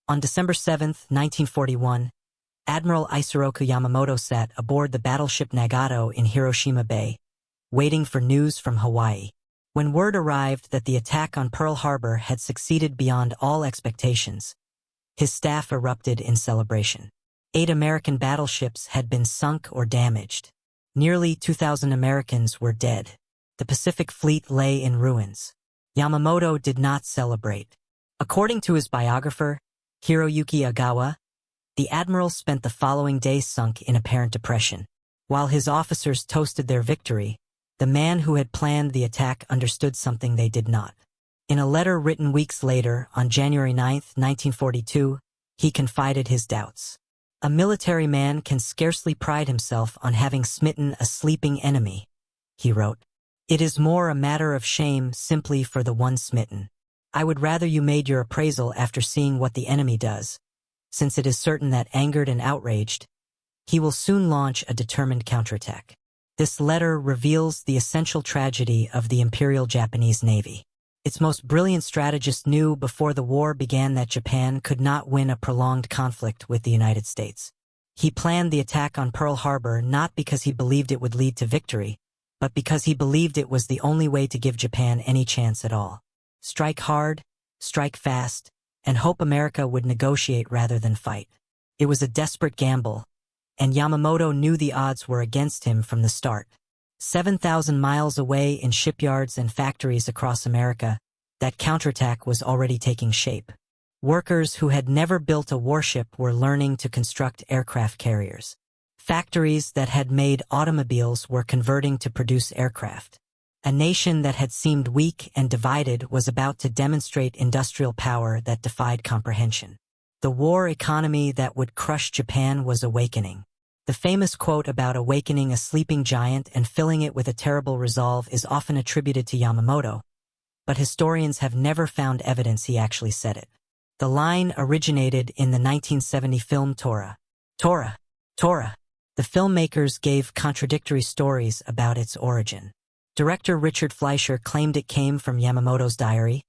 On December 7, 1941, Admiral Isoroku Yamamoto sat aboard the battleship Nagato in Hiroshima Bay, waiting for news from Hawaii. When word arrived that the attack on Pearl Harbor had succeeded beyond all expectations, his staff erupted in celebration. 8 American battleships had been sunk or damaged. Nearly 2,000 Americans were dead. The Pacific Fleet lay in ruins. Yamamoto did not celebrate. According to his biographer, Hiroyuki Agawa, the admiral spent the following day sunk in apparent depression. While his officers toasted their victory, the man who had planned the attack understood something they did not. In a letter written weeks later, on January 9, 1942, he confided his doubts. "A military man can scarcely pride himself on having smitten a sleeping enemy," he wrote. "It is more a matter of shame simply for the one smitten. I would rather you made your appraisal after seeing what the enemy does, since it is certain that, angered and outraged, he will soon launch a determined counterattack." This letter reveals the essential tragedy of the Imperial Japanese Navy. Its most brilliant strategist knew before the war began that Japan could not win a prolonged conflict with the United States. He planned the attack on Pearl Harbor not because he believed it would lead to victory, but because he believed it was the only way to give Japan any chance at all. Strike hard, strike fast, and hope America would negotiate rather than fight. It was a desperate gamble, and Yamamoto knew the odds were against him from the start. 7,000 miles away in shipyards and factories across America, that counterattack was already taking shape. Workers who had never built a warship were learning to construct aircraft carriers. Factories that had made automobiles were converting to produce aircraft. A nation that had seemed weak and divided was about to demonstrate industrial power that defied comprehension. The war economy that would crush Japan was awakening. The famous quote about awakening a sleeping giant and filling it with a terrible resolve is often attributed to Yamamoto, but historians have never found evidence he actually said it. The line originated in the 1970 film Tora. The filmmakers gave contradictory stories about its origin. Director Richard Fleischer claimed it came from Yamamoto's diary,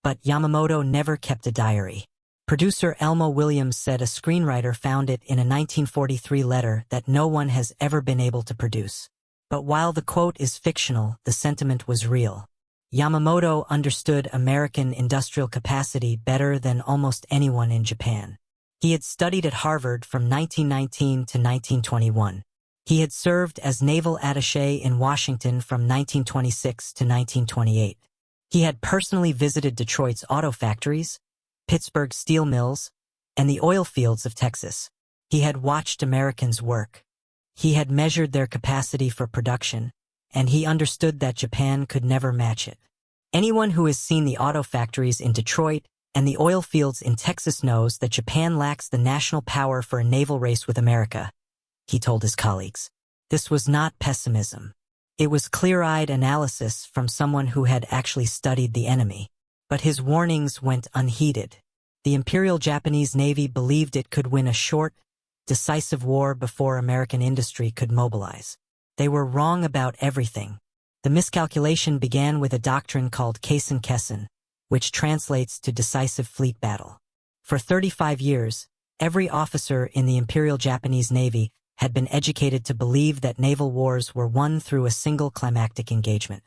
but Yamamoto never kept a diary. Producer Elmo Williams said a screenwriter found it in a 1943 letter that no one has ever been able to produce. But while the quote is fictional, the sentiment was real. Yamamoto understood American industrial capacity better than almost anyone in Japan. He had studied at Harvard from 1919 to 1921. He had served as naval attaché in Washington from 1926 to 1928. He had personally visited Detroit's auto factories, Pittsburgh steel mills, and the oil fields of Texas. He had watched Americans work. He had measured their capacity for production, and he understood that Japan could never match it. Anyone who has seen the auto factories in Detroit and the oil fields in Texas knows that Japan lacks the national power for a naval race with America, he told his colleagues. This was not pessimism. It was clear-eyed analysis from someone who had actually studied the enemy. But his warnings went unheeded. The Imperial Japanese Navy believed it could win a short, decisive war before American industry could mobilize. They were wrong about everything. The miscalculation began with a doctrine called Keisen, which translates to decisive fleet battle. For 35 years, every officer in the Imperial Japanese Navy had been educated to believe that naval wars were won through a single climactic engagement.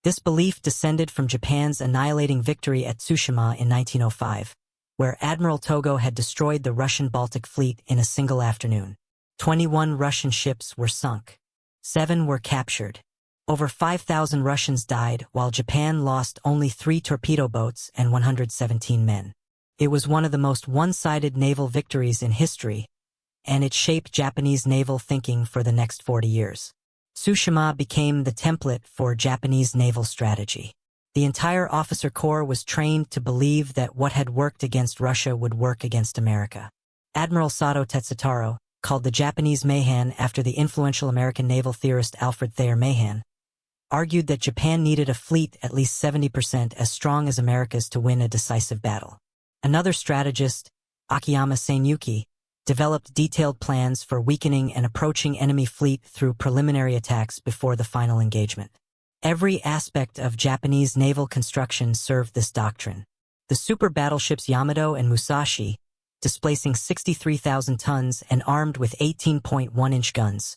This belief descended from Japan's annihilating victory at Tsushima in 1905, where Admiral Togo had destroyed the Russian Baltic Fleet in a single afternoon. 21 Russian ships were sunk. 7 were captured. Over 5,000 Russians died, while Japan lost only 3 torpedo boats and 117 men. It was one of the most one-sided naval victories in history, and it shaped Japanese naval thinking for the next 40 years. Tsushima became the template for Japanese naval strategy. The entire officer corps was trained to believe that what had worked against Russia would work against America. Admiral Sato Tetsutaro, called the Japanese Mahan after the influential American naval theorist Alfred Thayer Mahan, argued that Japan needed a fleet at least 70% as strong as America's to win a decisive battle. Another strategist, Akiyama Seinyuki, developed detailed plans for weakening an approaching enemy fleet through preliminary attacks before the final engagement. Every aspect of Japanese naval construction served this doctrine. The super battleships Yamato and Musashi, displacing 63,000 tons and armed with 18.1-inch guns,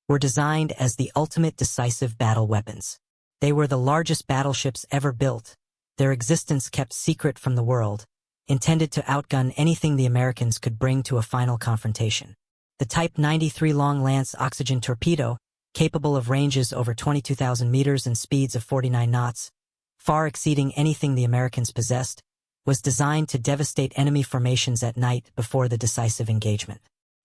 were designed as the ultimate decisive battle weapons. They were the largest battleships ever built, their existence kept secret from the world, intended to outgun anything the Americans could bring to a final confrontation. The Type 93 long-lance oxygen torpedo, capable of ranges over 22,000 meters and speeds of 49 knots, far exceeding anything the Americans possessed, was designed to devastate enemy formations at night before the decisive engagement.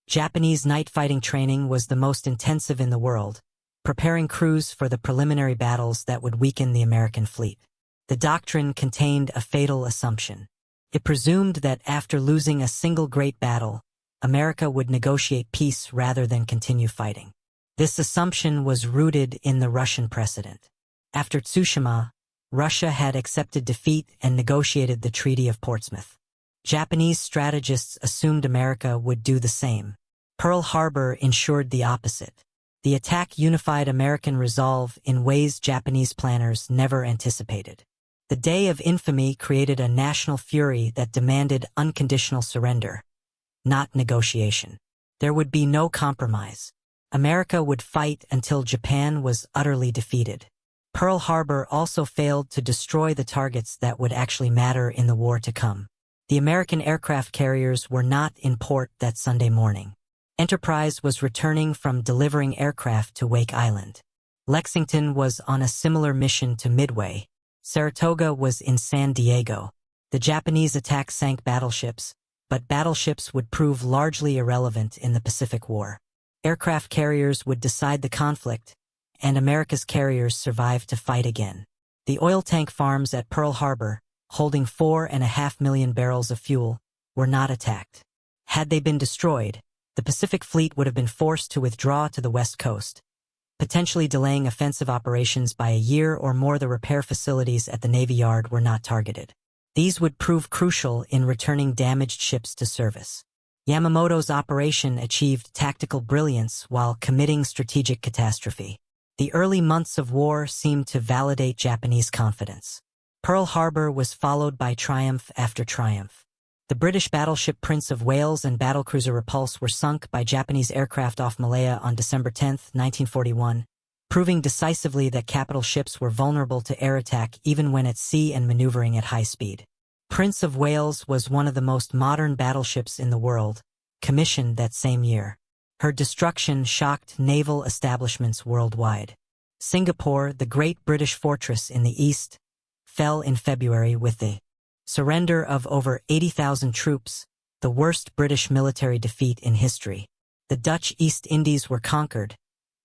Japanese night fighting training was the most intensive in the world, preparing crews for the preliminary battles that would weaken the American fleet. The doctrine contained a fatal assumption. It presumed that after losing a single great battle, America would negotiate peace rather than continue fighting. This assumption was rooted in the Russian precedent. After Tsushima, Russia had accepted defeat and negotiated the Treaty of Portsmouth. Japanese strategists assumed America would do the same. Pearl Harbor ensured the opposite. The attack unified American resolve in ways Japanese planners never anticipated. The Day of Infamy created a national fury that demanded unconditional surrender, not negotiation. There would be no compromise. America would fight until Japan was utterly defeated. Pearl Harbor also failed to destroy the targets that would actually matter in the war to come. The American aircraft carriers were not in port that Sunday morning. Enterprise was returning from delivering aircraft to Wake Island. Lexington was on a similar mission to Midway. Saratoga was in San Diego. The Japanese attack sank battleships, but battleships would prove largely irrelevant in the Pacific War. Aircraft carriers would decide the conflict, and America's carriers survived to fight again. The oil tank farms at Pearl Harbor, holding 4.5 million barrels of fuel, were not attacked. Had they been destroyed, the Pacific Fleet would have been forced to withdraw to the West Coast, potentially delaying offensive operations by a year or more. The repair facilities at the Navy Yard were not targeted. These would prove crucial in returning damaged ships to service. Yamamoto's operation achieved tactical brilliance while committing strategic catastrophe. The early months of war seemed to validate Japanese confidence. Pearl Harbor was followed by triumph after triumph. The British battleship Prince of Wales and battlecruiser Repulse were sunk by Japanese aircraft off Malaya on December 10, 1941, proving decisively that capital ships were vulnerable to air attack even when at sea and maneuvering at high speed. Prince of Wales was one of the most modern battleships in the world, commissioned that same year. Her destruction shocked naval establishments worldwide. Singapore, the great British fortress in the east, fell in February with the surrender of over 80,000 troops, the worst British military defeat in history. The Dutch East Indies were conquered,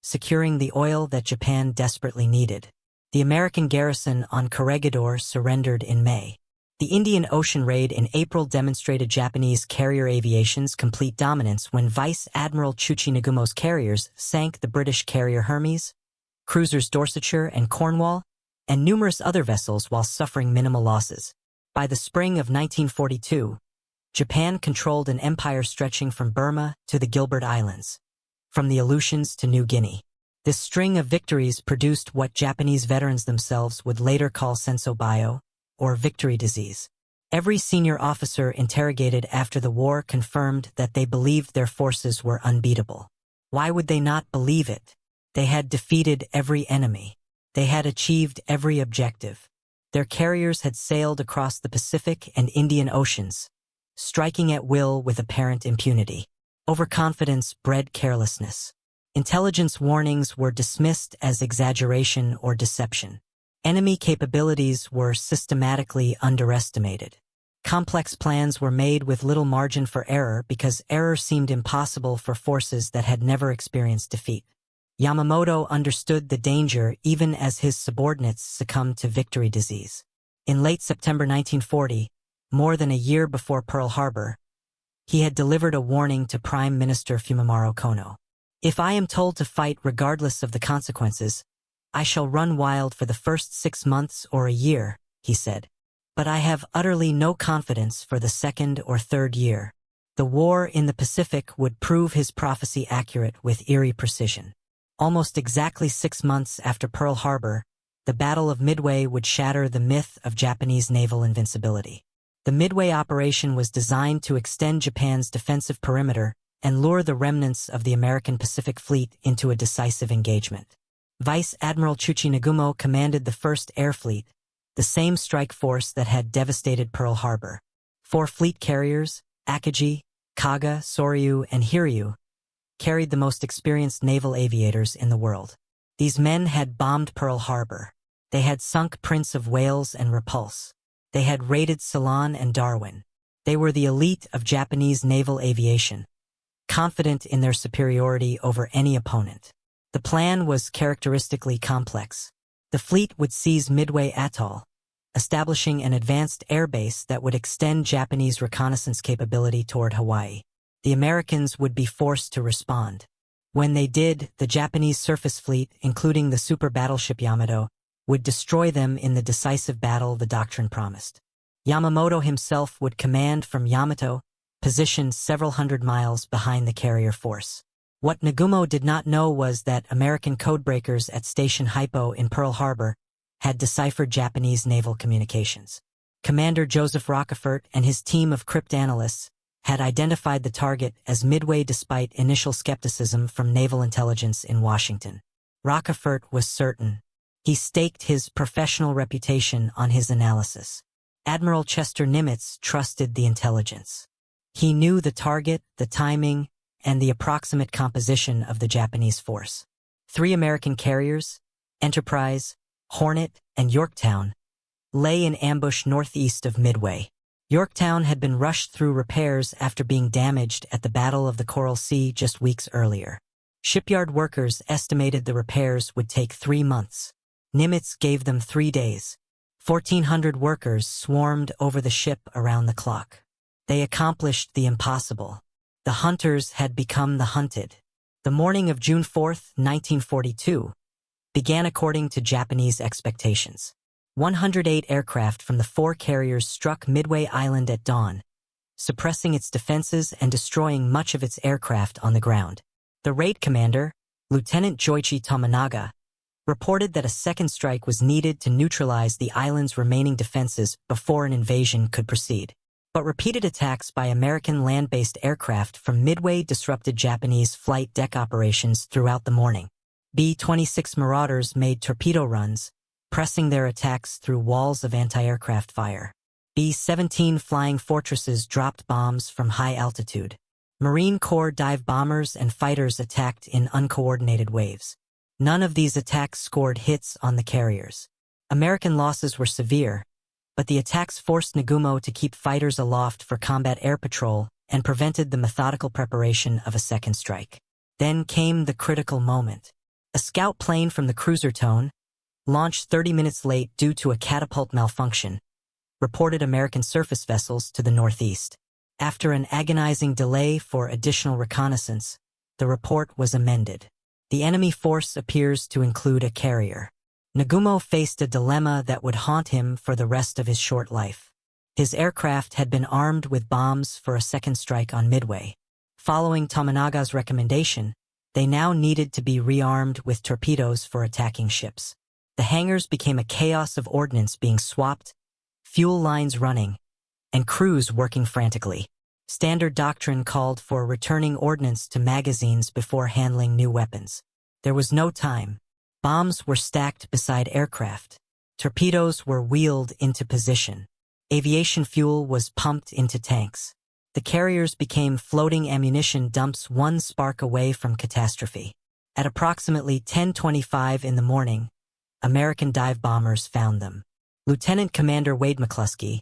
securing the oil that Japan desperately needed. The American garrison on Corregidor surrendered in May. The Indian Ocean raid in April demonstrated Japanese carrier aviation's complete dominance when Vice Admiral Chuchi Nagumo's carriers sank the British carrier Hermes, cruisers Dorsetshire and Cornwall, and numerous other vessels while suffering minimal losses. By the spring of 1942, Japan controlled an empire stretching from Burma to the Gilbert Islands, from the Aleutians to New Guinea. This string of victories produced what Japanese veterans themselves would later call sensobayo, or victory disease. Every senior officer interrogated after the war confirmed that they believed their forces were unbeatable. Why would they not believe it? They had defeated every enemy. They had achieved every objective. Their carriers had sailed across the Pacific and Indian Oceans, striking at will with apparent impunity. Overconfidence bred carelessness. Intelligence warnings were dismissed as exaggeration or deception. Enemy capabilities were systematically underestimated. Complex plans were made with little margin for error because error seemed impossible for forces that had never experienced defeat. Yamamoto understood the danger even as his subordinates succumbed to victory disease. In late September 1940, more than a year before Pearl Harbor, he had delivered a warning to Prime Minister Fumimaro Kono. "If I am told to fight regardless of the consequences, I shall run wild for the first 6 months or a year," he said. But I have utterly no confidence for the second or third year. The war in the Pacific would prove his prophecy accurate with eerie precision. Almost exactly 6 months after Pearl Harbor, the Battle of Midway would shatter the myth of Japanese naval invincibility. The Midway operation was designed to extend Japan's defensive perimeter and lure the remnants of the American Pacific Fleet into a decisive engagement. Vice Admiral Chuchi Nagumo commanded the 1st Air Fleet, the same strike force that had devastated Pearl Harbor. 4 fleet carriers, Akagi, Kaga, Soryu, and Hiryu, carried the most experienced naval aviators in the world. These men had bombed Pearl Harbor. They had sunk Prince of Wales and Repulse. They had raided Ceylon and Darwin. They were the elite of Japanese naval aviation, confident in their superiority over any opponent. The plan was characteristically complex. The fleet would seize Midway Atoll, establishing an advanced airbase that would extend Japanese reconnaissance capability toward Hawaii. The Americans would be forced to respond. When they did, the Japanese surface fleet, including the super battleship Yamato, would destroy them in the decisive battle the doctrine promised. Yamamoto himself would command from Yamato, positioned several hundred miles behind the carrier force. What Nagumo did not know was that American codebreakers at Station Hypo in Pearl Harbor had deciphered Japanese naval communications. Commander Joseph Rockefort and his team of cryptanalysts had identified the target as Midway despite initial skepticism from naval intelligence in Washington. Rockefort was certain. He staked his professional reputation on his analysis. Admiral Chester Nimitz trusted the intelligence. He knew the target, the timing, and the approximate composition of the Japanese force. 3 American carriers, Enterprise, Hornet, and Yorktown, lay in ambush northeast of Midway. Yorktown had been rushed through repairs after being damaged at the Battle of the Coral Sea just weeks earlier. Shipyard workers estimated the repairs would take 3 months. Nimitz gave them 3 days. 1,400 workers swarmed over the ship around the clock. They accomplished the impossible. The hunters had become the hunted. The morning of June 4, 1942, began according to Japanese expectations. 108 aircraft from the 4 carriers struck Midway Island at dawn, suppressing its defenses and destroying much of its aircraft on the ground. The raid commander, Lieutenant Joichi Tominaga, reported that a second strike was needed to neutralize the island's remaining defenses before an invasion could proceed. But repeated attacks by American land-based aircraft from Midway disrupted Japanese flight deck operations throughout the morning. B-26 Marauders made torpedo runs, pressing their attacks through walls of anti-aircraft fire. B-17 Flying Fortresses dropped bombs from high altitude. Marine Corps dive bombers and fighters attacked in uncoordinated waves. None of these attacks scored hits on the carriers. American losses were severe, but the attacks forced Nagumo to keep fighters aloft for combat air patrol and prevented the methodical preparation of a second strike. Then came the critical moment. A scout plane from the cruiser Tone, launched 30 minutes late due to a catapult malfunction, reported American surface vessels to the northeast. After an agonizing delay for additional reconnaissance, the report was amended. The enemy force appears to include a carrier. Nagumo faced a dilemma that would haunt him for the rest of his short life. His aircraft had been armed with bombs for a second strike on Midway. Following Tominaga's recommendation, they now needed to be rearmed with torpedoes for attacking ships. The hangars became a chaos of ordnance being swapped, fuel lines running, and crews working frantically. Standard doctrine called for returning ordnance to magazines before handling new weapons. There was no time. Bombs were stacked beside aircraft. Torpedoes were wheeled into position. Aviation fuel was pumped into tanks. The carriers became floating ammunition dumps one spark away from catastrophe. At approximately 10:25 in the morning, American dive bombers found them. Lieutenant Commander Wade McCluskey,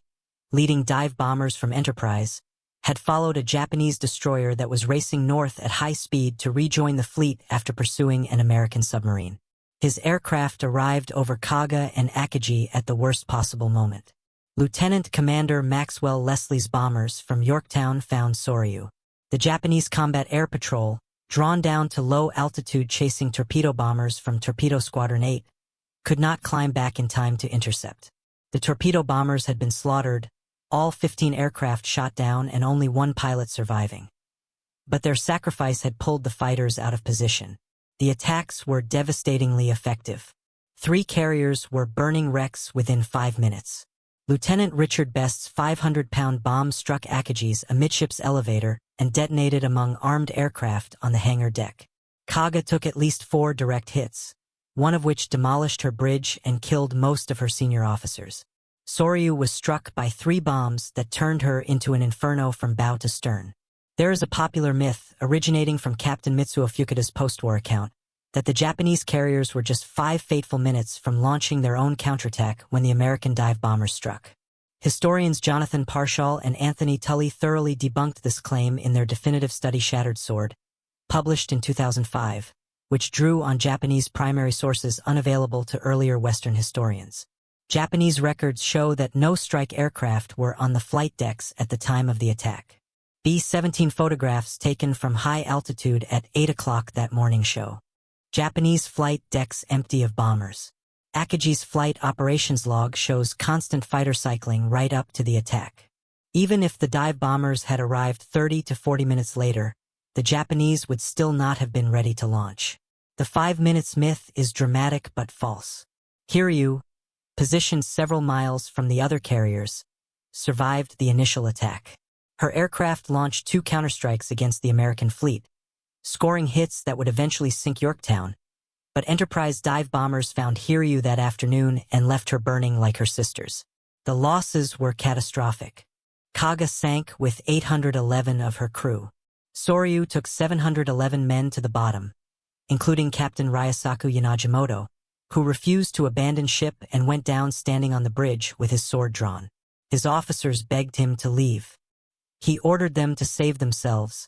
leading dive bombers from Enterprise, had followed a Japanese destroyer that was racing north at high speed to rejoin the fleet after pursuing an American submarine. His aircraft arrived over Kaga and Akagi at the worst possible moment. Lieutenant Commander Maxwell Leslie's bombers from Yorktown found Soryu. The Japanese Combat Air Patrol, drawn down to low altitude chasing torpedo bombers from Torpedo Squadron 8, could not climb back in time to intercept. The torpedo bombers had been slaughtered, all 15 aircraft shot down and only one pilot surviving. But their sacrifice had pulled the fighters out of position. The attacks were devastatingly effective. 3 carriers were burning wrecks within 5 minutes. Lieutenant Richard Best's 500-pound bomb struck Akagi's amidships elevator and detonated among armed aircraft on the hangar deck. Kaga took at least 4 direct hits, one of which demolished her bridge and killed most of her senior officers. Soryu was struck by 3 bombs that turned her into an inferno from bow to stern. There is a popular myth, originating from Captain Mitsuo Fukuda's post-war account, that the Japanese carriers were just 5 fateful minutes from launching their own counterattack when the American dive bombers struck. Historians Jonathan Parshall and Anthony Tully thoroughly debunked this claim in their definitive study Shattered Sword, published in 2005, which drew on Japanese primary sources unavailable to earlier Western historians. Japanese records show that no strike aircraft were on the flight decks at the time of the attack. B-17 photographs taken from high altitude at 8 o'clock that morning show Japanese flight decks empty of bombers. Akagi's flight operations log shows constant fighter cycling right up to the attack. Even if the dive bombers had arrived 30 to 40 minutes later, the Japanese would still not have been ready to launch. The 5 minutes myth is dramatic but false. Hiryu, positioned several miles from the other carriers, survived the initial attack. Her aircraft launched 2 counterstrikes against the American fleet, scoring hits that would eventually sink Yorktown, but Enterprise dive bombers found Hiryu that afternoon and left her burning like her sisters. The losses were catastrophic. Kaga sank with 811 of her crew. Soryu took 711 men to the bottom, including Captain Ryosaku Yanagimoto, who refused to abandon ship and went down standing on the bridge with his sword drawn. His officers begged him to leave. He ordered them to save themselves,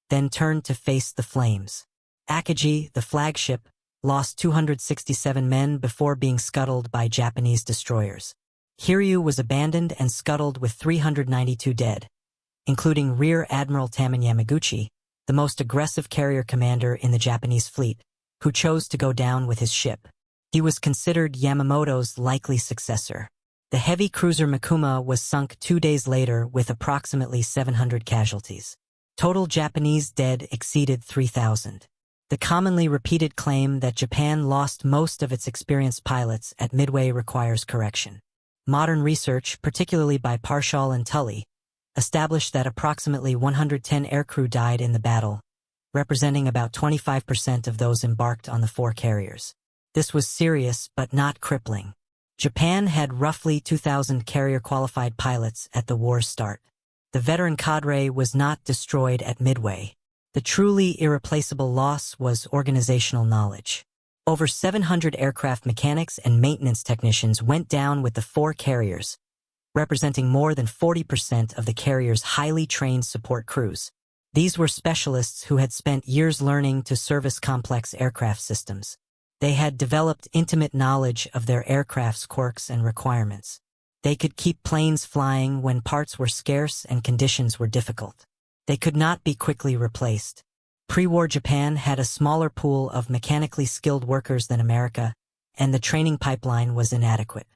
then turned to face the flames. Akagi, the flagship, lost 267 men before being scuttled by Japanese destroyers. Hiryu was abandoned and scuttled with 392 dead, including Rear Admiral Taman Yamaguchi, the most aggressive carrier commander in the Japanese fleet, who chose to go down with his ship. He was considered Yamamoto's likely successor. The heavy cruiser Mikuma was sunk 2 days later with approximately 700 casualties. Total Japanese dead exceeded 3,000. The commonly repeated claim that Japan lost most of its experienced pilots at Midway requires correction. Modern research, particularly by Parshall and Tully, established that approximately 110 aircrew died in the battle, representing about 25% of those embarked on the 4 carriers. This was serious but not crippling. Japan had roughly 2,000 carrier-qualified pilots at the war's start. The veteran cadre was not destroyed at Midway. The truly irreplaceable loss was organizational knowledge. Over 700 aircraft mechanics and maintenance technicians went down with the 4 carriers, representing more than 40% of the carrier's highly trained support crews. These were specialists who had spent years learning to service complex aircraft systems. They had developed intimate knowledge of their aircraft's quirks and requirements. They could keep planes flying when parts were scarce and conditions were difficult. They could not be quickly replaced. Pre-war Japan had a smaller pool of mechanically skilled workers than America, and the training pipeline was inadequate.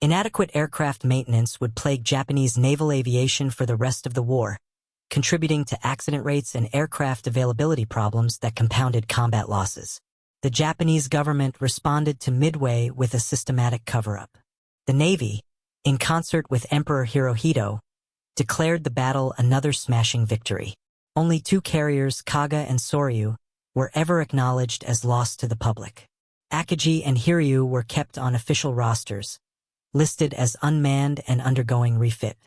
Inadequate aircraft maintenance would plague Japanese naval aviation for the rest of the war, contributing to accident rates and aircraft availability problems that compounded combat losses. The Japanese government responded to Midway with a systematic cover-up. The Navy, in concert with Emperor Hirohito, declared the battle another smashing victory. Only 2 carriers, Kaga and Soryu, were ever acknowledged as lost to the public. Akagi and Hiryu were kept on official rosters, listed as unmanned and undergoing refit.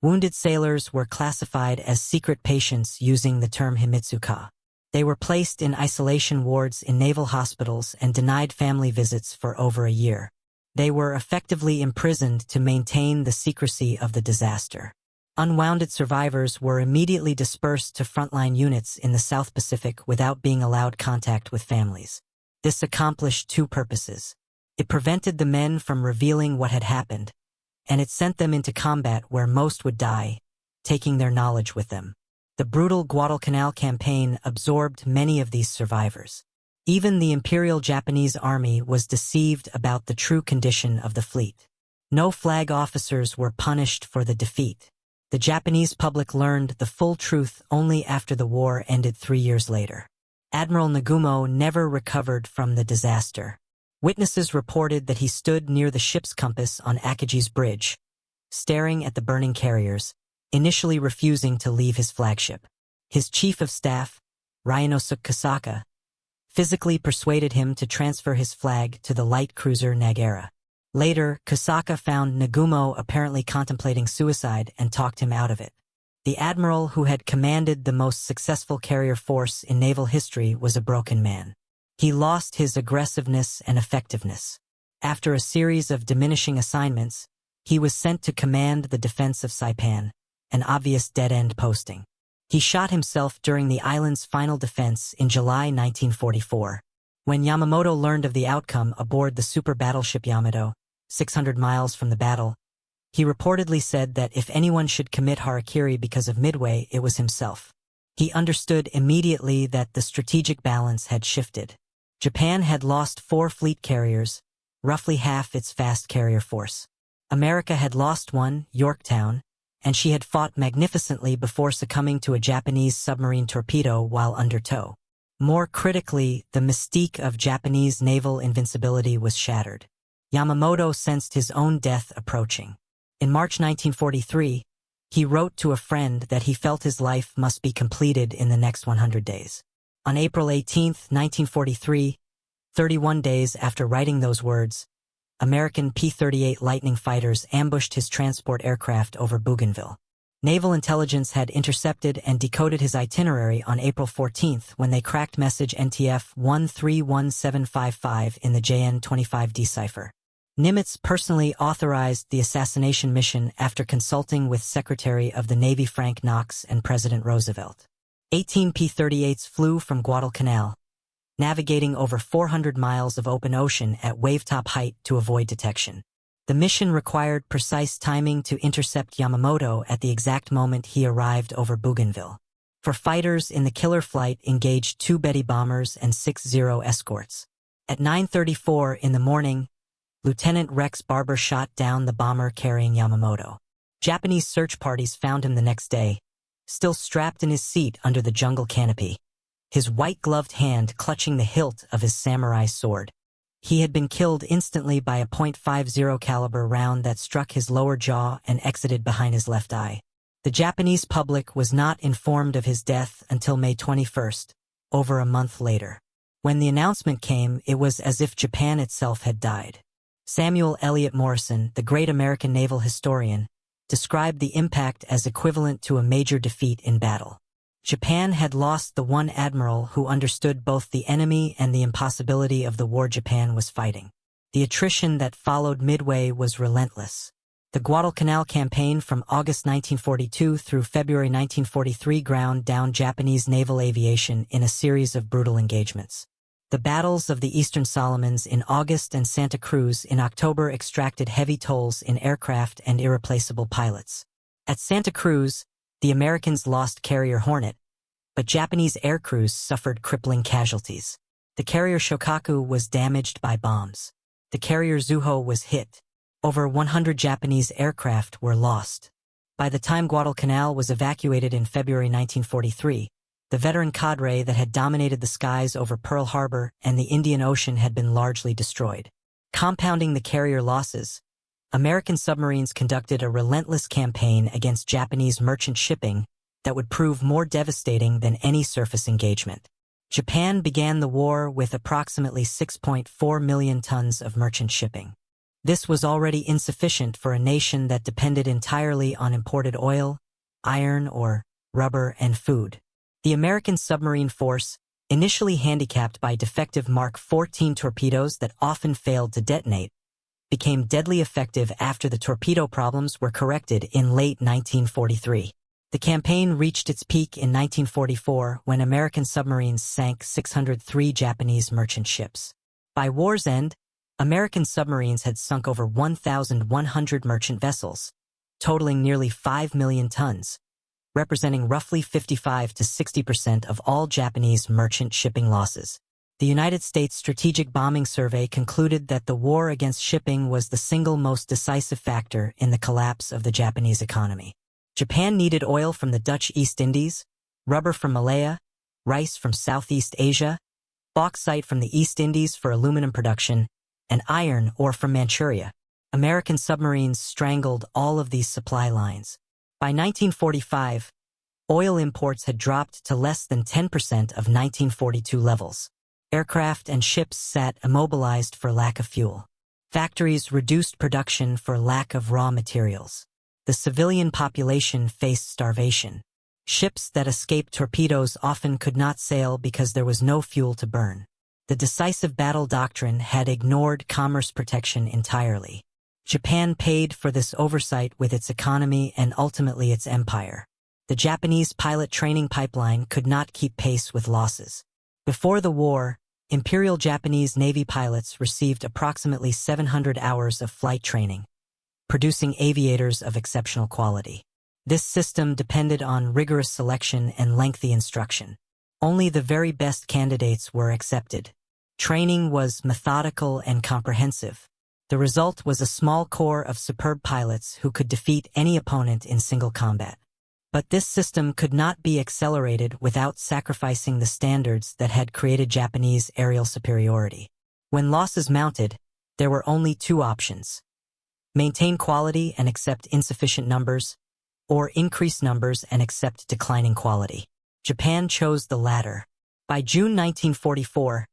Wounded sailors were classified as secret patients using the term himitsuka. They were placed in isolation wards in naval hospitals and denied family visits for over a year. They were effectively imprisoned to maintain the secrecy of the disaster. Unwounded survivors were immediately dispersed to frontline units in the South Pacific without being allowed contact with families. This accomplished 2 purposes. It prevented the men from revealing what had happened, and it sent them into combat where most would die, taking their knowledge with them. The brutal Guadalcanal campaign absorbed many of these survivors. Even the Imperial Japanese Army was deceived about the true condition of the fleet. No flag officers were punished for the defeat. The Japanese public learned the full truth only after the war ended 3 years later. Admiral Nagumo never recovered from the disaster. Witnesses reported that he stood near the ship's compass on Akagi's bridge, staring at the burning carriers, initially refusing to leave his flagship. His chief of staff, Ryanosuke Kosaka, physically persuaded him to transfer his flag to the light cruiser Nagara. Later, Kosaka found Nagumo apparently contemplating suicide and talked him out of it. The admiral who had commanded the most successful carrier force in naval history was a broken man. He lost his aggressiveness and effectiveness. After a series of diminishing assignments, he was sent to command the defense of Saipan, an obvious dead-end posting. He shot himself during the island's final defense in July 1944. When Yamamoto learned of the outcome aboard the super battleship Yamato, 600 miles from the battle, he reportedly said that if anyone should commit harakiri because of Midway, it was himself. He understood immediately that the strategic balance had shifted. Japan had lost 4 fleet carriers, roughly half its fast carrier force. America had lost one, Yorktown, and she had fought magnificently before succumbing to a Japanese submarine torpedo while under tow. More critically, the mystique of Japanese naval invincibility was shattered. Yamamoto sensed his own death approaching. In March 1943, he wrote to a friend that he felt his life must be completed in the next 100 days. On April 18, 1943, 31 days after writing those words, American P-38 Lightning fighters ambushed his transport aircraft over Bougainville. Naval intelligence had intercepted and decoded his itinerary on April 14 when they cracked message NTF 131755 in the JN-25D cipher. Nimitz personally authorized the assassination mission after consulting with Secretary of the Navy Frank Knox and President Roosevelt. 18 P-38s flew from Guadalcanal, navigating over 400 miles of open ocean at wavetop height to avoid detection. The mission required precise timing to intercept Yamamoto at the exact moment he arrived over Bougainville. For fighters in the killer flight engaged 2 Betty bombers and 6 Zero escorts. At 9:34 in the morning, Lieutenant Rex Barber shot down the bomber carrying Yamamoto. Japanese search parties found him the next day, still strapped in his seat under the jungle canopy, his white-gloved hand clutching the hilt of his samurai sword. He had been killed instantly by a .50 caliber round that struck his lower jaw and exited behind his left eye. The Japanese public was not informed of his death until May 21, over a month later. When the announcement came, it was as if Japan itself had died. Samuel Eliot Morison, the great American naval historian, described the impact as equivalent to a major defeat in battle. Japan had lost the one admiral who understood both the enemy and the impossibility of the war Japan was fighting. The attrition that followed Midway was relentless. The Guadalcanal campaign from August 1942 through February 1943 ground down Japanese naval aviation in a series of brutal engagements. The battles of the Eastern Solomons in August and Santa Cruz in October extracted heavy tolls in aircraft and irreplaceable pilots. At Santa Cruz, the Americans lost carrier Hornet, but Japanese air crews suffered crippling casualties. The carrier Shokaku was damaged by bombs. The carrier Zuho was hit. Over 100 Japanese aircraft were lost. By the time Guadalcanal was evacuated in February 1943, the veteran cadre that had dominated the skies over Pearl Harbor and the Indian Ocean had been largely destroyed. Compounding the carrier losses, American submarines conducted a relentless campaign against Japanese merchant shipping that would prove more devastating than any surface engagement. Japan began the war with approximately 6.4 million tons of merchant shipping. This was already insufficient for a nation that depended entirely on imported oil, iron ore, rubber, and food. The American submarine force, initially handicapped by defective Mark 14 torpedoes that often failed to detonate, became deadly effective after the torpedo problems were corrected in late 1943. The campaign reached its peak in 1944 when American submarines sank 603 Japanese merchant ships. By war's end, American submarines had sunk over 1,100 merchant vessels, totaling nearly 5 million tons, representing roughly 55 to 60% of all Japanese merchant shipping losses. The United States Strategic Bombing Survey concluded that the war against shipping was the single most decisive factor in the collapse of the Japanese economy. Japan needed oil from the Dutch East Indies, rubber from Malaya, rice from Southeast Asia, bauxite from the East Indies for aluminum production, and iron ore from Manchuria. American submarines strangled all of these supply lines. By 1945, oil imports had dropped to less than 10% of 1942 levels. Aircraft and ships sat immobilized for lack of fuel. Factories reduced production for lack of raw materials. The civilian population faced starvation. Ships that escaped torpedoes often could not sail because there was no fuel to burn. The decisive battle doctrine had ignored commerce protection entirely. Japan paid for this oversight with its economy and ultimately its empire. The Japanese pilot training pipeline could not keep pace with losses. Before the war, Imperial Japanese Navy pilots received approximately 700 hours of flight training, producing aviators of exceptional quality. This system depended on rigorous selection and lengthy instruction. Only the very best candidates were accepted. Training was methodical and comprehensive. The result was a small corps of superb pilots who could defeat any opponent in single combat. But this system could not be accelerated without sacrificing the standards that had created Japanese aerial superiority. When losses mounted, there were only two options: maintain quality and accept insufficient numbers, or increase numbers and accept declining quality. Japan chose the latter. By June 1944,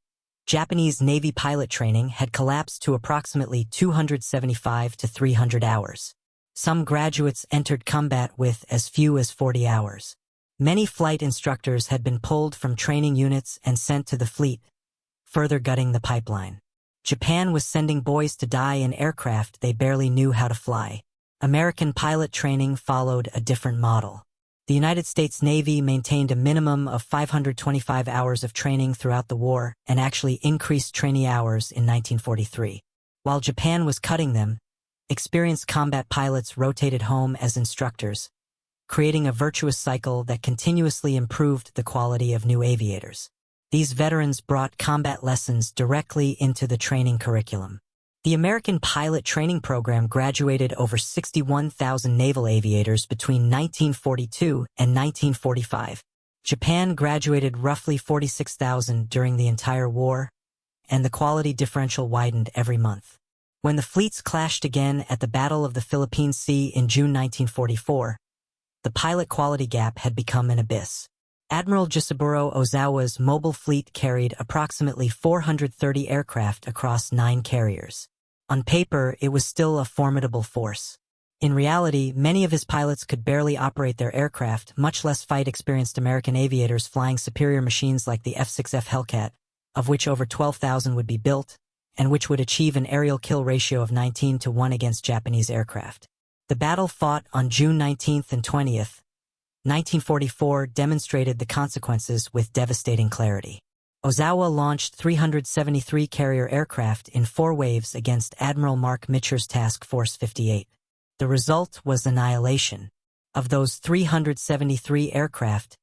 Japanese Navy pilot training had collapsed to approximately 275 to 300 hours. Some graduates entered combat with as few as 40 hours. Many flight instructors had been pulled from training units and sent to the fleet, further gutting the pipeline. Japan was sending boys to die in aircraft they barely knew how to fly. American pilot training followed a different model. The United States Navy maintained a minimum of 525 hours of training throughout the war and actually increased trainee hours in 1943. While Japan was cutting them, experienced combat pilots rotated home as instructors, creating a virtuous cycle that continuously improved the quality of new aviators. These veterans brought combat lessons directly into the training curriculum. The American pilot training program graduated over 61,000 naval aviators between 1942 and 1945. Japan graduated roughly 46,000 during the entire war, and the quality differential widened every month. When the fleets clashed again at the Battle of the Philippine Sea in June 1944, the pilot quality gap had become an abyss. Admiral Jisaburo Ozawa's mobile fleet carried approximately 430 aircraft across 9 carriers. On paper, it was still a formidable force. In reality, many of his pilots could barely operate their aircraft, much less fight experienced American aviators flying superior machines like the F-6F Hellcat, of which over 12,000 would be built, and which would achieve an aerial kill ratio of 19-1 against Japanese aircraft. The battle fought on June 19th and 20th, 1944 demonstrated the consequences with devastating clarity. Ozawa launched 373 carrier aircraft in 4 waves against Admiral Mark Mitcher's Task Force 58. The result was annihilation. Of those 373 aircraft,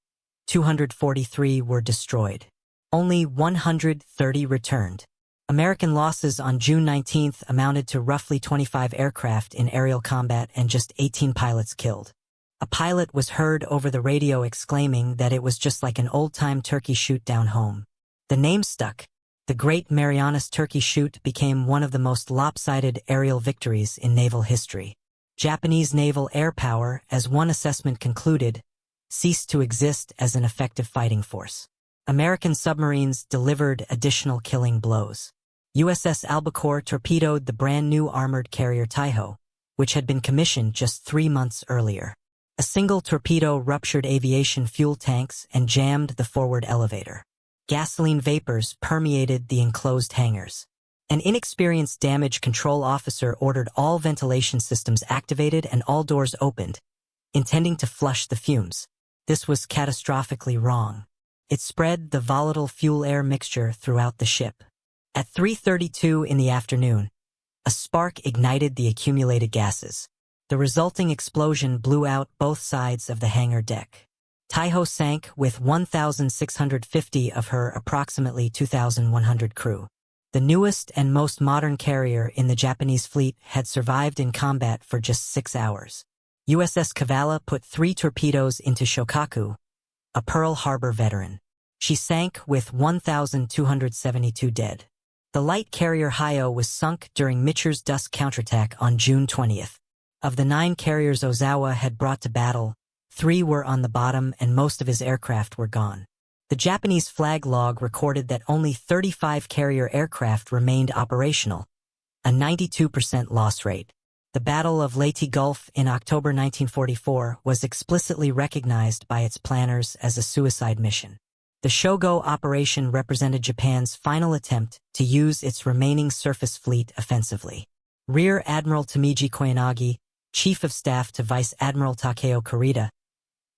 243 were destroyed. Only 130 returned. American losses on June 19th amounted to roughly 25 aircraft in aerial combat and just 18 pilots killed. A pilot was heard over the radio exclaiming that it was just like an old-time turkey shoot down home. The name stuck. The Great Marianas Turkey Shoot became one of the most lopsided aerial victories in naval history. Japanese naval airpower, as one assessment concluded, ceased to exist as an effective fighting force. American submarines delivered additional killing blows. USS Albacore torpedoed the brand-new armored carrier Taiho, which had been commissioned just 3 months earlier. A single torpedo ruptured aviation fuel tanks and jammed the forward elevator. Gasoline vapors permeated the enclosed hangars. An inexperienced damage control officer ordered all ventilation systems activated and all doors opened, intending to flush the fumes. This was catastrophically wrong. It spread the volatile fuel-air mixture throughout the ship. At 3:32 in the afternoon, a spark ignited the accumulated gases. The resulting explosion blew out both sides of the hangar deck. Taiho sank with 1,650 of her approximately 2,100 crew. The newest and most modern carrier in the Japanese fleet had survived in combat for just 6 hours. USS Kavala put 3 torpedoes into Shokaku, a Pearl Harbor veteran. She sank with 1,272 dead. The light carrier Hayo was sunk during Micher's dusk counterattack on June 20th. Of the 9 carriers Ozawa had brought to battle, 3 were on the bottom and most of his aircraft were gone. The Japanese flag log recorded that only 35 carrier aircraft remained operational, a 92% loss rate. The Battle of Leyte Gulf in October 1944 was explicitly recognized by its planners as a suicide mission. The Shogo operation represented Japan's final attempt to use its remaining surface fleet offensively. Rear Admiral Tamiji Koyanagi, Chief of Staff to Vice Admiral Takeo Kurita,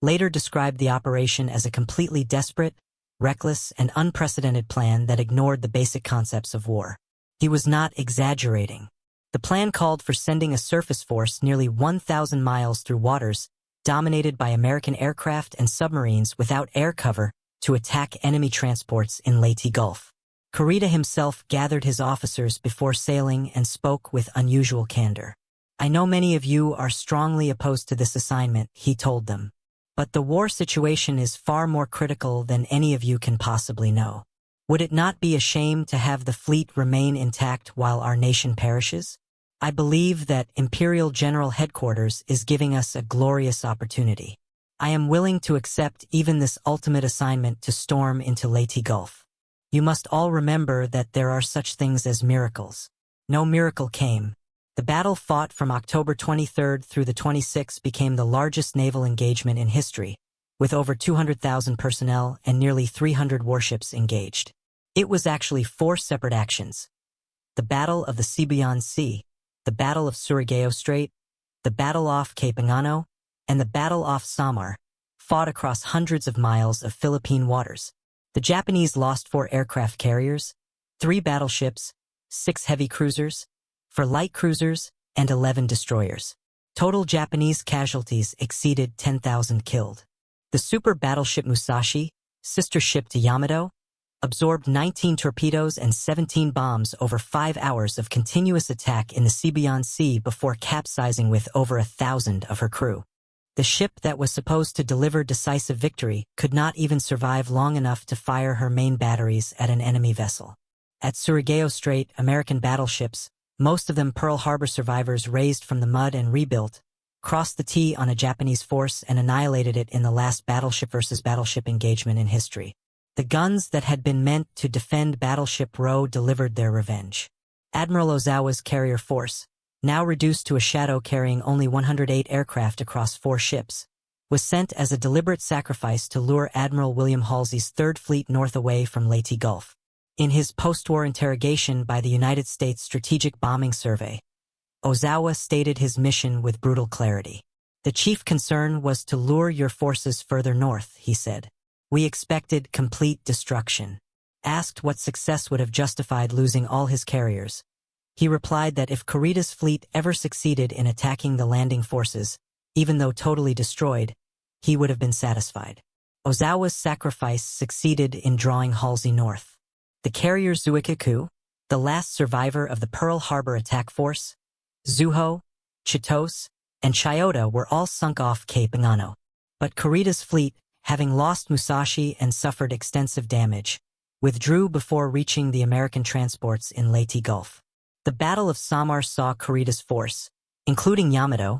later described the operation as a completely desperate, reckless, and unprecedented plan that ignored the basic concepts of war. He was not exaggerating. The plan called for sending a surface force nearly 1,000 miles through waters dominated by American aircraft and submarines without air cover to attack enemy transports in Leyte Gulf. Kurita himself gathered his officers before sailing and spoke with unusual candor. "I know many of you are strongly opposed to this assignment," he told them. "But the war situation is far more critical than any of you can possibly know. Would it not be a shame to have the fleet remain intact while our nation perishes? I believe that Imperial General Headquarters is giving us a glorious opportunity. I am willing to accept even this ultimate assignment to storm into Leyte Gulf. You must all remember that there are such things as miracles." No miracle came. The battle, fought from October 23rd through the 26th, became the largest naval engagement in history, with over 200,000 personnel and nearly 300 warships engaged. It was actually 4 separate actions: the Battle of the Philippine Sea, the Battle of Surigao Strait, the Battle off Cape Angano, and the Battle off Samar, fought across hundreds of miles of Philippine waters. The Japanese lost 4 aircraft carriers, 3 battleships, 6 heavy cruisers, 4 light cruisers, and 11 destroyers. Total Japanese casualties exceeded 10,000 killed. The super battleship Musashi, sister ship to Yamato, absorbed 19 torpedoes and 17 bombs over 5 hours of continuous attack in the Philippine Sea before capsizing with over 1,000 of her crew. The ship that was supposed to deliver decisive victory could not even survive long enough to fire her main batteries at an enemy vessel. At Surigao Strait, American battleships, most of them Pearl Harbor survivors raised from the mud and rebuilt, crossed the T on a Japanese force and annihilated it in the last battleship versus battleship engagement in history. The guns that had been meant to defend Battleship Row delivered their revenge. Admiral Ozawa's carrier force, now reduced to a shadow carrying only 108 aircraft across 4 ships, was sent as a deliberate sacrifice to lure Admiral William Halsey's Third Fleet north away from Leyte Gulf. In his post-war interrogation by the United States Strategic Bombing Survey, Ozawa stated his mission with brutal clarity. "The chief concern was to lure your forces further north," he said. "We expected complete destruction." Asked what success would have justified losing all his carriers, he replied that if Kurita's fleet ever succeeded in attacking the landing forces, even though totally destroyed, he would have been satisfied. Ozawa's sacrifice succeeded in drawing Halsey north. The carrier Zuikaku, the last survivor of the Pearl Harbor attack force, Zuho, Chitose, and Chiyoda were all sunk off Cape Angano. But Kurita's fleet, having lost Musashi and suffered extensive damage, withdrew before reaching the American transports in Leyte Gulf. The Battle of Samar saw Kurita's force, including Yamato,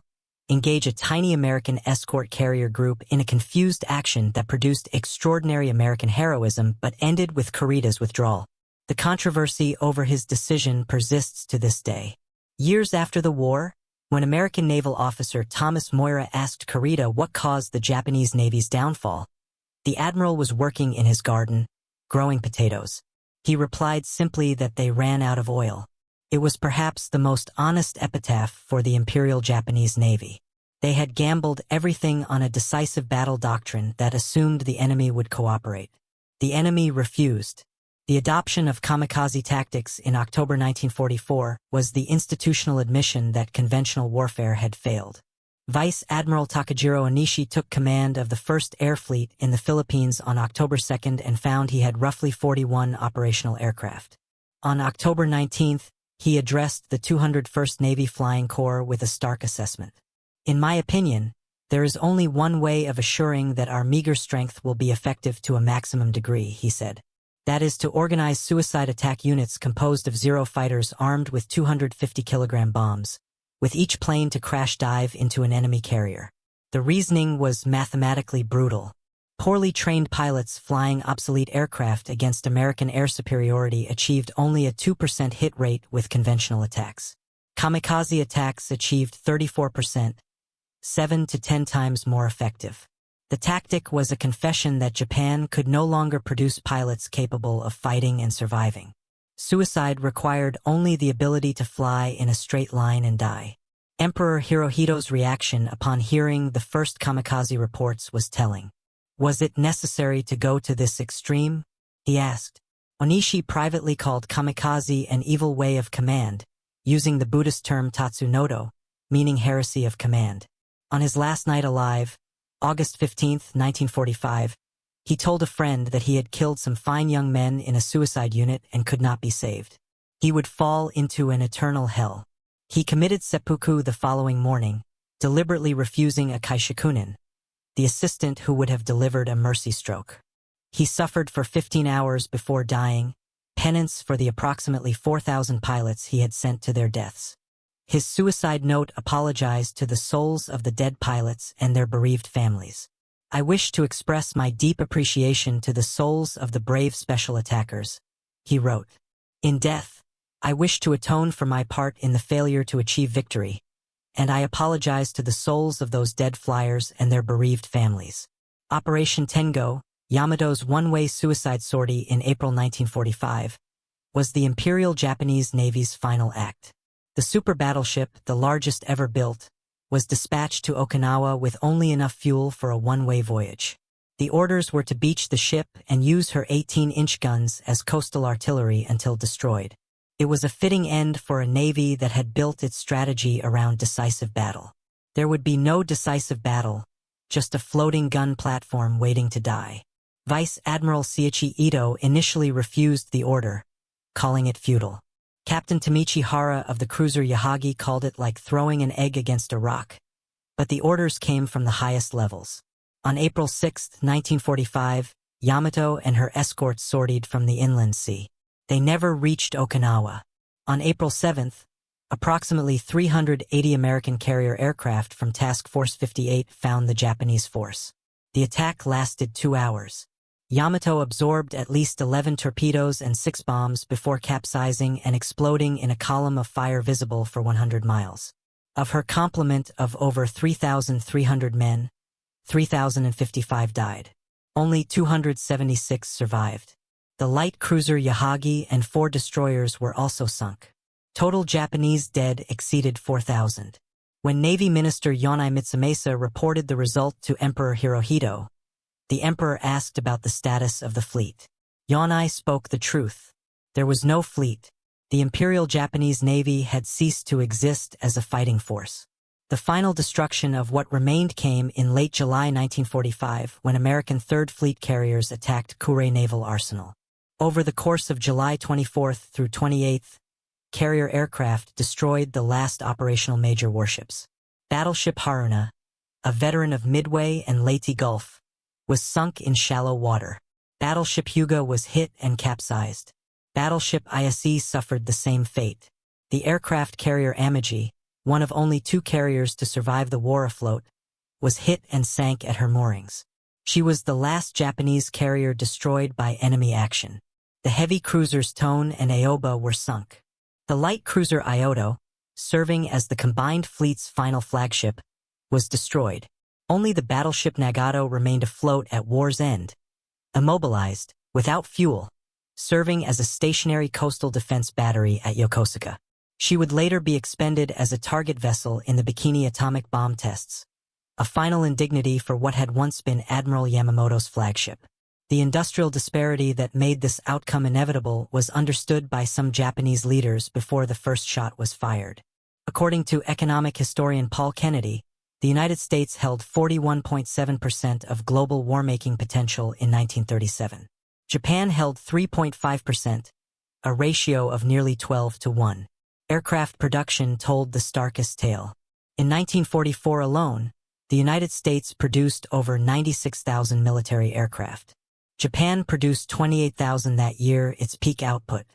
engage a tiny American escort carrier group in a confused action that produced extraordinary American heroism but ended with Kurita's withdrawal. The controversy over his decision persists to this day. Years after the war, when American naval officer Thomas Moira asked Kurita what caused the Japanese Navy's downfall, the admiral was working in his garden, growing potatoes. He replied simply that they ran out of oil. It was perhaps the most honest epitaph for the Imperial Japanese Navy. They had gambled everything on a decisive battle doctrine that assumed the enemy would cooperate. The enemy refused. The adoption of kamikaze tactics in October 1944 was the institutional admission that conventional warfare had failed. Vice Admiral Takajiro Onishi took command of the 1st Air Fleet in the Philippines on October 2nd and found he had roughly 41 operational aircraft. On October 19th, he addressed the 201st Navy Flying Corps with a stark assessment. "In my opinion, there is only one way of assuring that our meager strength will be effective to a maximum degree," he said. That is to organize suicide attack units composed of Zero fighters armed with 250-kilogram bombs, with each plane to crash dive into an enemy carrier. The reasoning was mathematically brutal. Poorly trained pilots flying obsolete aircraft against American air superiority achieved only a 2% hit rate with conventional attacks. Kamikaze attacks achieved 34%, 7 to 10 times more effective. The tactic was a confession that Japan could no longer produce pilots capable of fighting and surviving. Suicide required only the ability to fly in a straight line and die. Emperor Hirohito's reaction upon hearing the first kamikaze reports was telling. Was it necessary to go to this extreme? He asked. Onishi privately called kamikaze an evil way of command, using the Buddhist term tatsunodo, meaning heresy of command. On his last night alive, August 15, 1945, he told a friend that he had killed some fine young men in a suicide unit and could not be saved. He would fall into an eternal hell. He committed seppuku the following morning, deliberately refusing a kaishakunin, the assistant who would have delivered a mercy stroke. He suffered for 15 hours before dying, penance for the approximately 4,000 pilots he had sent to their deaths. His suicide note apologized to the souls of the dead pilots and their bereaved families. I wish to express my deep appreciation to the souls of the brave special attackers, he wrote. In death, I wish to atone for my part in the failure to achieve victory, and I apologize to the souls of those dead flyers and their bereaved families. Operation Tengo, Yamato's one-way suicide sortie in April 1945, was the Imperial Japanese Navy's final act. The super battleship, the largest ever built, was dispatched to Okinawa with only enough fuel for a one-way voyage. The orders were to beach the ship and use her 18-inch guns as coastal artillery until destroyed. It was a fitting end for a navy that had built its strategy around decisive battle. There would be no decisive battle, just a floating gun platform waiting to die. Vice Admiral Seiichi Ito initially refused the order, calling it futile. Captain Tamichi Hara of the cruiser Yahagi called it like throwing an egg against a rock. But the orders came from the highest levels. On April 6, 1945, Yamato and her escorts sortied from the inland sea. They never reached Okinawa. On April 7th, approximately 380 American carrier aircraft from Task Force 58 found the Japanese force. The attack lasted 2 hours. Yamato absorbed at least 11 torpedoes and 6 bombs before capsizing and exploding in a column of fire visible for 100 miles. Of her complement of over 3,300 men, 3,055 died. Only 276 survived. The light cruiser Yahagi and 4 destroyers were also sunk. Total Japanese dead exceeded 4,000. When Navy Minister Yonai Mitsumasa reported the result to Emperor Hirohito, the emperor asked about the status of the fleet. Yonai spoke the truth. There was no fleet. The Imperial Japanese Navy had ceased to exist as a fighting force. The final destruction of what remained came in late July 1945 when American Third Fleet carriers attacked Kure Naval Arsenal. Over the course of July 24th through 28th, carrier aircraft destroyed the last operational major warships. Battleship Haruna, a veteran of Midway and Leyte Gulf, was sunk in shallow water. Battleship Hyuga was hit and capsized. Battleship Ise suffered the same fate. The aircraft carrier Amagi, one of only 2 carriers to survive the war afloat, was hit and sank at her moorings. She was the last Japanese carrier destroyed by enemy action. The heavy cruisers Tone and Aoba were sunk. The light cruiser Ioto, serving as the combined fleet's final flagship, was destroyed. Only the battleship Nagato remained afloat at war's end, immobilized, without fuel, serving as a stationary coastal defense battery at Yokosuka. She would later be expended as a target vessel in the Bikini atomic bomb tests, a final indignity for what had once been Admiral Yamamoto's flagship. The industrial disparity that made this outcome inevitable was understood by some Japanese leaders before the first shot was fired. According to economic historian Paul Kennedy, the United States held 41.7% of global war-making potential in 1937. Japan held 3.5%, a ratio of nearly 12 to 1. Aircraft production told the starkest tale. In 1944 alone, the United States produced over 96,000 military aircraft. Japan produced 28,000 that year, its peak output.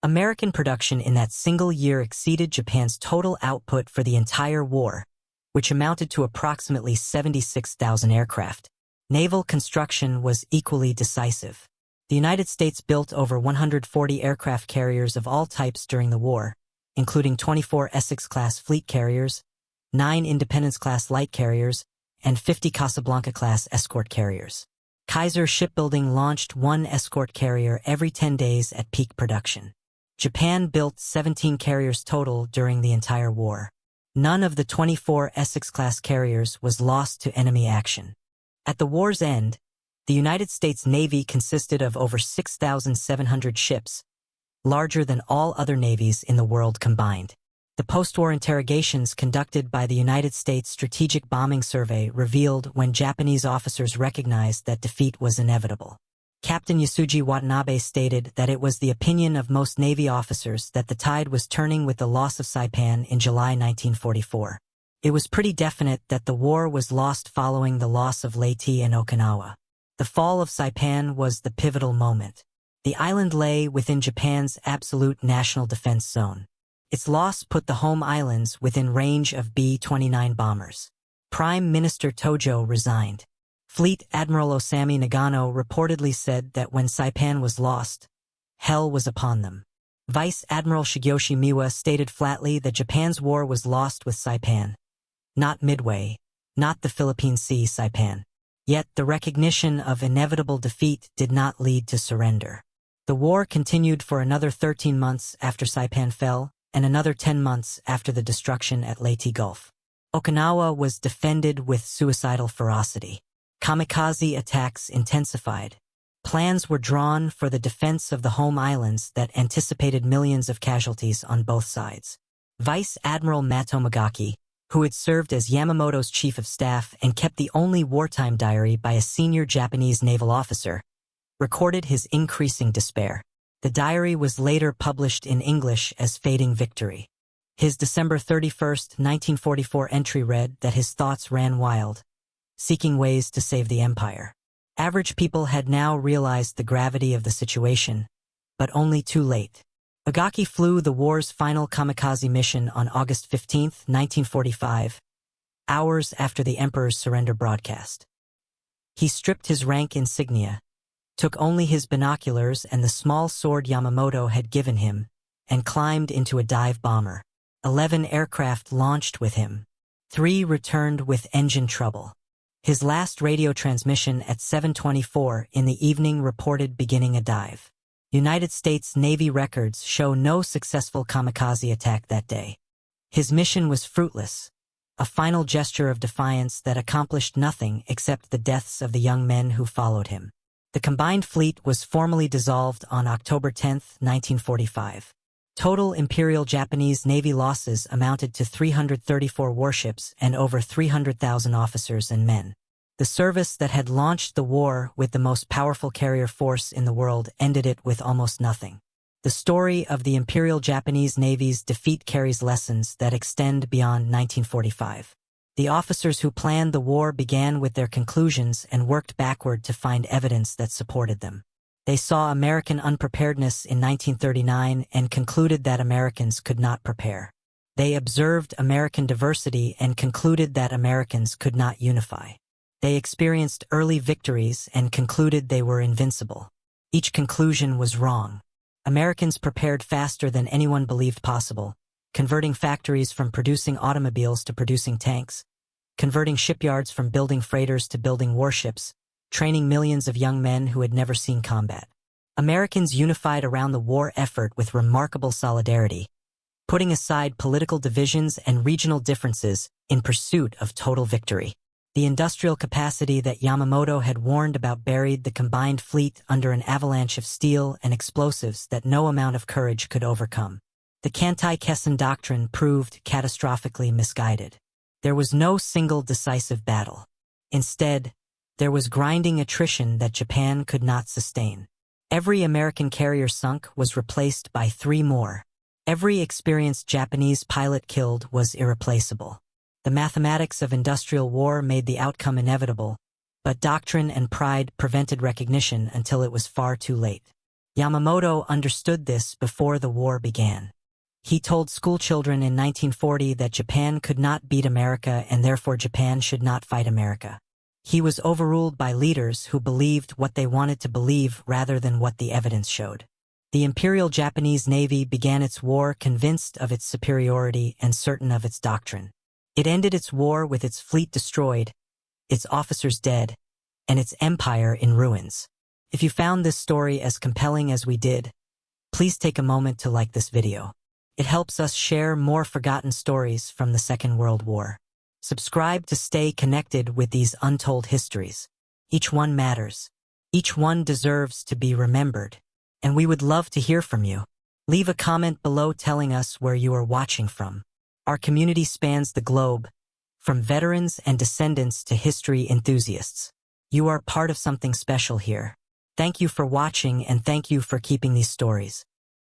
American production in that single year exceeded Japan's total output for the entire war, which amounted to approximately 76,000 aircraft. Naval construction was equally decisive. The United States built over 140 aircraft carriers of all types during the war, including 24 Essex-class fleet carriers, 9 Independence-class light carriers, and 50 Casablanca-class escort carriers. Kaiser Shipbuilding launched 1 escort carrier every 10 days at peak production. Japan built 17 carriers total during the entire war. None of the 24 Essex-class carriers was lost to enemy action. At the war's end, the United States Navy consisted of over 6,700 ships, larger than all other navies in the world combined. The post-war interrogations conducted by the United States Strategic Bombing Survey revealed when Japanese officers recognized that defeat was inevitable. Captain Yasuji Watanabe stated that it was the opinion of most Navy officers that the tide was turning with the loss of Saipan in July 1944. It was pretty definite that the war was lost following the loss of Leyte and Okinawa. The fall of Saipan was the pivotal moment. The island lay within Japan's absolute national defense zone. Its loss put the home islands within range of B-29 bombers. Prime Minister Tojo resigned. Fleet Admiral Osami Nagano reportedly said that when Saipan was lost, hell was upon them. Vice Admiral Shigeyoshi Miwa stated flatly that Japan's war was lost with Saipan. Not Midway, not the Philippine Sea Saipan. Yet the recognition of inevitable defeat did not lead to surrender. The war continued for another 13 months after Saipan fell, and another 10 months after the destruction at Leyte Gulf. Okinawa was defended with suicidal ferocity. Kamikaze attacks intensified. Plans were drawn for the defense of the home islands that anticipated millions of casualties on both sides. Vice Admiral Mato Magaki, who had served as Yamamoto's chief of staff and kept the only wartime diary by a senior Japanese naval officer, recorded his increasing despair. The diary was later published in English as Fading Victory. His December 31, 1944 entry read that his thoughts ran wild, seeking ways to save the empire. Average people had now realized the gravity of the situation, but only too late. Magaki flew the war's final kamikaze mission on August 15, 1945, hours after the emperor's surrender broadcast. He stripped his rank insignia, took only his binoculars and the small sword Yamamoto had given him, and climbed into a dive bomber. 11 aircraft launched with him. 3 returned with engine trouble. His last radio transmission at 7:24 in the evening reported beginning a dive. United States Navy records show no successful kamikaze attack that day. His mission was fruitless, a final gesture of defiance that accomplished nothing except the deaths of the young men who followed him. The combined fleet was formally dissolved on October 10, 1945. Total Imperial Japanese Navy losses amounted to 334 warships and over 300,000 officers and men. The service that had launched the war with the most powerful carrier force in the world ended it with almost nothing. The story of the Imperial Japanese Navy's defeat carries lessons that extend beyond 1945. The officers who planned the war began with their conclusions and worked backward to find evidence that supported them. They saw American unpreparedness in 1939 and concluded that Americans could not prepare. They observed American diversity and concluded that Americans could not unify. They experienced early victories and concluded they were invincible. Each conclusion was wrong. Americans prepared faster than anyone believed possible, converting factories from producing automobiles to producing tanks, converting shipyards from building freighters to building warships, training millions of young men who had never seen combat. Americans unified around the war effort with remarkable solidarity, putting aside political divisions and regional differences in pursuit of total victory. The industrial capacity that Yamamoto had warned about buried the combined fleet under an avalanche of steel and explosives that no amount of courage could overcome. The Kantai-Kessen doctrine proved catastrophically misguided. There was no single decisive battle. Instead, there was grinding attrition that Japan could not sustain. Every American carrier sunk was replaced by 3 more. Every experienced Japanese pilot killed was irreplaceable. The mathematics of industrial war made the outcome inevitable, But doctrine and pride prevented recognition until it was far too late. Yamamoto understood this before the war began. He told schoolchildren in 1940 that Japan could not beat America and therefore Japan should not fight America. He was overruled by leaders who believed what they wanted to believe rather than what the evidence showed. The Imperial Japanese Navy began its war convinced of its superiority and certain of its doctrine. It ended its war with its fleet destroyed, its officers dead, and its empire in ruins. If you found this story as compelling as we did, please take a moment to like this video. It helps us share more forgotten stories from the Second World War. Subscribe to stay connected with these untold histories. Each one matters. Each one deserves to be remembered. And we would love to hear from you. Leave a comment below telling us where you are watching from. Our community spans the globe, from veterans and descendants to history enthusiasts. You are part of something special here. Thank you for watching and thank you for keeping these stories